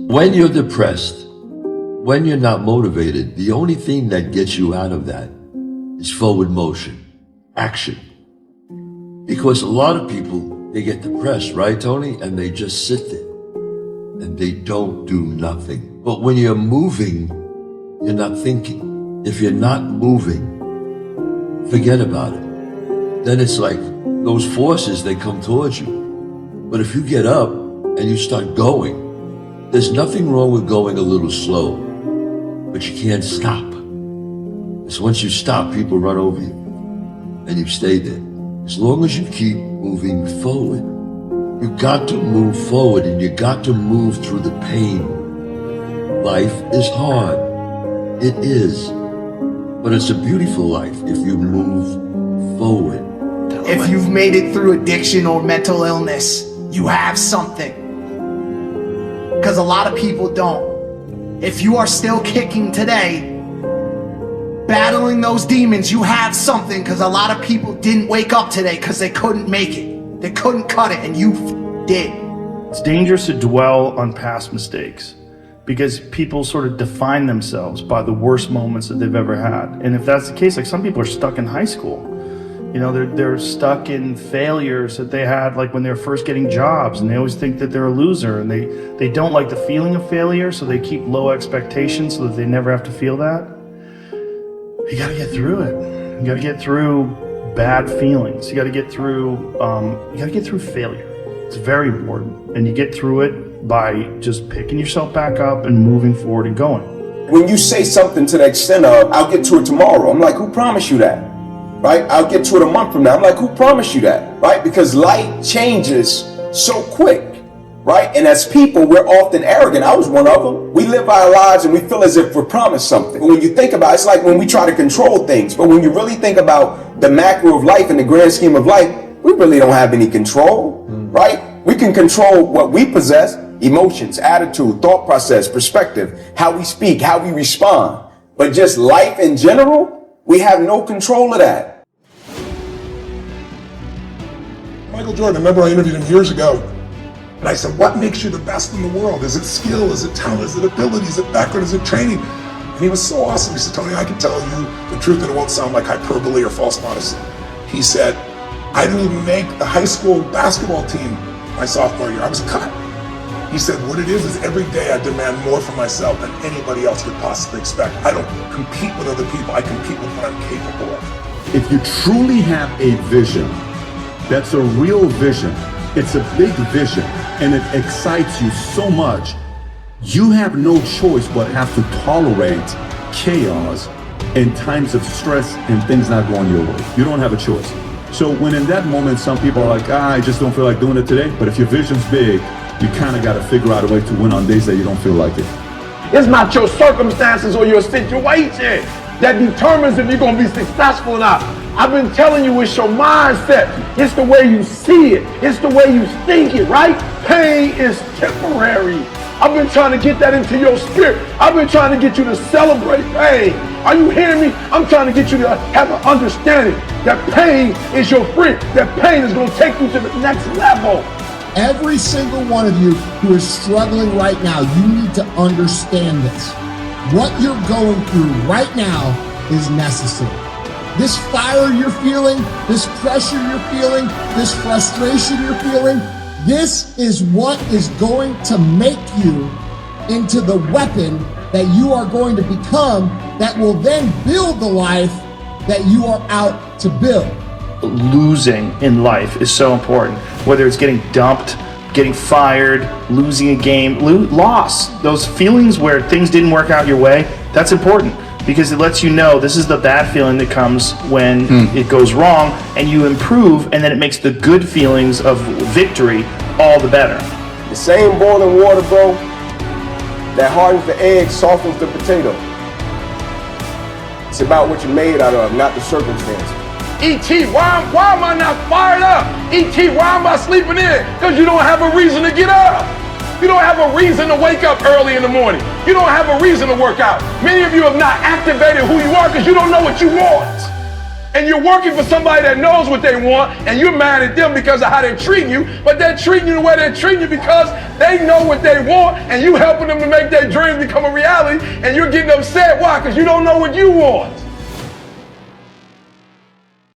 When you're depressed, when you're not motivated, the only thing that gets you out of that is forward motion, action. Because a lot of people, they get depressed, right, Tony? And they just sit there and they don't do nothing. But when you're moving, you're not thinking. If you're not moving, forget about it. Then it's like those forces, they come towards you. But if you get up and you start going, there's nothing wrong with going a little slow, but you can't stop. Because once you stop, people run over you and you stay there. As long as you keep moving forward, you got to move forward and you got to move through the pain. Life is hard. It is. But it's a beautiful life if you move forward. If you've made it through addiction or mental illness, you have something. Because a lot of people don't. If you are still kicking today, battling those demons, you have something, because a lot of people didn't wake up today because they couldn't make it. They couldn't cut it, and you did. It's dangerous to dwell on past mistakes because people sort of define themselves by the worst moments that they've ever had. And if that's the case, like some people are stuck in high school. You know, they're stuck in failures that they had like when they were first getting jobs, and they always think that they're a loser, and they don't like the feeling of failure, so they keep low expectations so that they never have to feel that. You gotta get through it. You gotta get through bad feelings. You gotta get through failure. It's very important. And you get through it by just picking yourself back up and moving forward and going. When you say something to the extent of, I'll get to it tomorrow, I'm like, who promised you that? Right? I'll get to it a month from now. I'm like, who promised you that? Right? Because life changes so quick, right? And as people, we're often arrogant. I was one of them. We live our lives and we feel as if we're promised something. But when you think about it, it's like when we try to control things. But when you really think about the macro of life and the grand scheme of life, we really don't have any control, right? We can control what we possess: emotions, attitude, thought process, perspective, how we speak, how we respond. But just life in general, we have no control of that. Michael Jordan, I remember I interviewed him years ago, and I said, what makes you the best in the world? Is it skill? Is it talent? Is it ability? Is it background? Is it training? And he was so awesome. He said, Tony, I can tell you the truth, and it won't sound like hyperbole or false modesty. He said, I didn't even make the high school basketball team my sophomore year. I was cut. He said, what it is every day I demand more from myself than anybody else could possibly expect. I don't compete with other people, I compete with what I'm capable of. If you truly have a vision, that's a real vision, it's a big vision, and it excites you so much, you have no choice but have to tolerate chaos in times of stress and things not going your way. You don't have a choice. So when in that moment, some people are like, I just don't feel like doing it today. But if your vision's big, you kind of got to figure out a way to win on days that you don't feel like it. It's not your circumstances or your situation that determines if you're going to be successful or not. I've been telling you, it's your mindset. It's the way you see it. It's the way you think it, right? Pain is temporary. I've been trying to get that into your spirit. I've been trying to get you to celebrate pain. Are you hearing me? I'm trying to get you to have an understanding that pain is your friend. That pain is going to take you to the next level. Every single one of you who is struggling right now, you need to understand this. What you're going through right now is necessary. This fire you're feeling, this pressure you're feeling, this frustration you're feeling, this is what is going to make you into the weapon that you are going to become, that will then build the life that you are out to build. Losing in life is so important, whether it's getting dumped, getting fired, losing a game, loss. Those feelings where things didn't work out your way, that's important because it lets you know this is the bad feeling that comes when it goes wrong, and you improve, and then it makes the good feelings of victory all the better. The same boiling water, bro, that hardens the egg, softens the potato. It's about what you're made out of, not the circumstances. E.T., why am I not fired up? E.T., why am I sleeping in? Because you don't have a reason to get up. You don't have a reason to wake up early in the morning. You don't have a reason to work out. Many of you have not activated who you are because you don't know what you want. And you're working for somebody that knows what they want, and you're mad at them because of how they're treating you, but they're treating you the way they're treating you because they know what they want, and you helping them to make their dreams become a reality, and you're getting upset. Why? Because you don't know what you want.